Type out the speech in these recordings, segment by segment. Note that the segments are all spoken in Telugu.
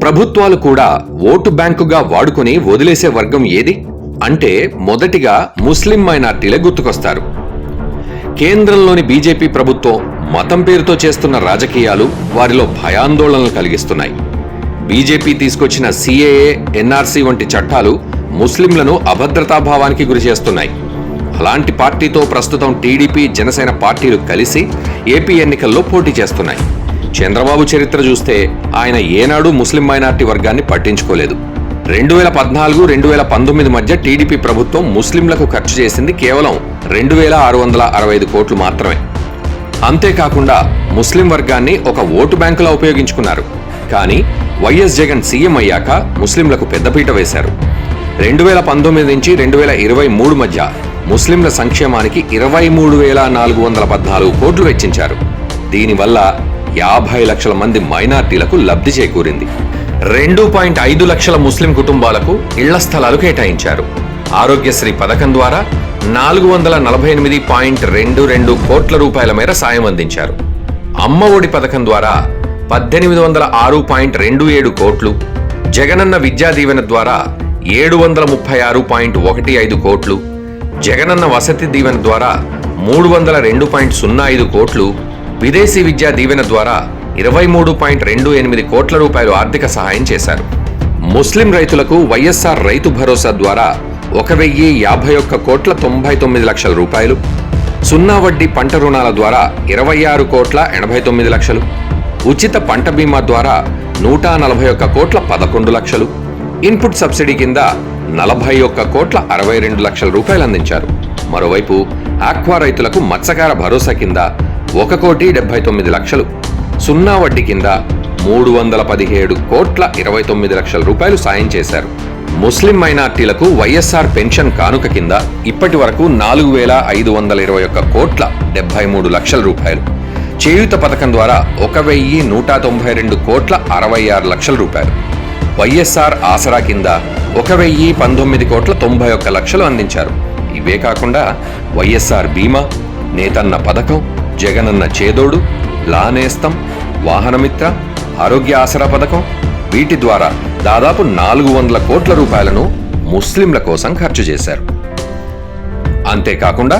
ప్రభుత్వాలు కూడా ఓటు బ్యాంకుగా వాడుకుని వదిలేసే వర్గం ఏది అంటే మొదటిగా ముస్లిం మైనార్టీలే గుర్తుకొస్తారు. కేంద్రంలోని బీజేపీ ప్రభుత్వం మతం పేరుతో చేస్తున్న రాజకీయాలు వారిలో భయాందోళనలు కలిగిస్తున్నాయి. బీజేపీ తీసుకొచ్చిన సిఏఏ, ఎన్ఆర్సీ వంటి చట్టాలు ముస్లింలను అభద్రతాభావానికి గురిచేస్తున్నాయి. అలాంటి పార్టీతో ప్రస్తుతం టీడీపీ, జనసేన పార్టీలు కలిసి ఏపీ ఎన్నికల్లో పోటీ చేస్తున్నాయి. చంద్రబాబు చరిత్ర చూస్తే ఆయన ఏనాడు ముస్లిం మైనార్టీ వర్గాన్ని పట్టించుకోలేదు. 2014-2019 మధ్య టీడీపీ ప్రభుత్వం ముస్లింలకు ఖర్చు చేసింది కేవలం 2,665 కోట్లు మాత్రమే. అంతేకాకుండా ముస్లిం వర్గాన్ని ఒక ఓటు బ్యాంకులా ఉపయోగించుకున్నారు. కానీ వైఎస్ జగన్ సీఎం అయ్యాక ముస్లింలకు పెద్దపీట వేశారు. 2019 నుంచి 2023 మధ్య ముస్లింల సంక్షేమానికి 23,414 కోట్లు వెచ్చించారు. దీనివల్ల 50 లక్షల మంది మైనార్టీలకు లబ్ధి చేకూరింది. 2.5 లక్షల ముస్లిం కుటుంబాలకు ఇళ్ల స్థలాలు కేటాయించారు. ఆరోగ్యశ్రీ పథకం ద్వారా 448.22 కోట్ల రూపాయల మేర సాయం అందించారు. అమ్మ ఒడి పథకం ద్వారా 1806.27 కోట్లు, జగనన్న విద్యా దీవెన ద్వారా 736.15 కోట్లు, జగనన్న వసతి దీవెన ద్వారా 302.05 కోట్లు, విదేశీ విద్యా దీవెన ద్వారా 23.28 కోట్ల రూపాయలు ఆర్థిక సహాయం చేశారు. ముస్లిం రైతులకు వైఎస్ఆర్ రైతు భరోసా ద్వారా 1,051.99 లక్షల రూపాయలు, సున్నా వడ్డీ పంట రుణాల ద్వారా 26.89 లక్షలు, ఉచిత పంట బీమా ద్వారా 141.11 లక్షలు, ఇన్పుట్ సబ్సిడీ కింద 41.62 లక్షల రూపాయలు అందించారు. మరోవైపు ఆక్వా రైతులకు మత్స్యకార భరోసా కింద 1,79 లక్షలు, సున్నా వడ్డీ కింద 317.29 లక్షల రూపాయలు సాయం చేశారు. ముస్లిం మైనార్టీలకు వైఎస్ఆర్ పెన్షన్ కానుక కింద ఇప్పటి వరకు 4,521.73 లక్షల రూపాయలు, చేయూత పథకం ద్వారా 1,192.66 లక్షల రూపాయలు, వైఎస్ఆర్ ఆసరా కింద 1,019.91 లక్షలు అందించారు. ఇవే కాకుండా వైఎస్ఆర్ బీమా, నేతన్న పథకం, జగనన్న చేదోడు, లానేస్తం, వాహనమిత్ర, ఆరోగ్య ఆసరా పథకం, వీటి ద్వారా దాదాపు 400 కోట్ల రూపాయలను ముస్లింల కోసం ఖర్చు చేశారు. అంతేకాకుండా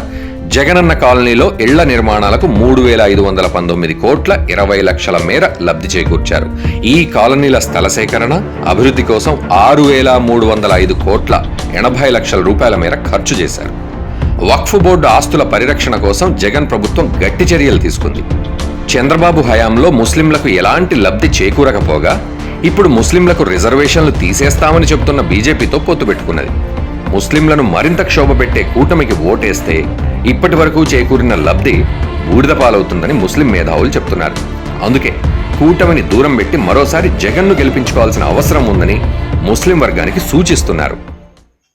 జగనన్న కాలనీలో ఇళ్ల నిర్మాణాలకు 3,519 కోట్ల 20 లక్షల మేర లబ్ధి చేకూర్చారు. ఈ కాలనీల స్థల సేకరణ, అభివృద్ధి కోసం 6,305 కోట్ల 80 లక్షల రూపాయల మేర ఖర్చు చేశారు. వక్ఫ్ బోర్డు ఆస్తుల పరిరక్షణ కోసం జగన్ ప్రభుత్వం గట్టి చర్యలు తీసుకుంది. చంద్రబాబు హయాంలో ముస్లింలకు ఎలాంటి లబ్ధి చేకూరకపోగా ఇప్పుడు ముస్లింలకు రిజర్వేషన్లు తీసేస్తామని చెబుతున్న బీజేపీతో పొత్తు పెట్టుకున్నది. ముస్లింలను మరింత క్షోభపెట్టే కూటమికి ఓటేస్తే ఇప్పటి వరకు చేకూరిన లబ్ధి బూడిద పాలవుతుందని ముస్లిం మేధావులు చెప్తున్నారు. అందుకే కూటమిని దూరం పెట్టి మరోసారి జగన్ను గెలిపించుకోవాల్సిన అవసరం ఉందని ముస్లిం వర్గానికి సూచిస్తున్నారు.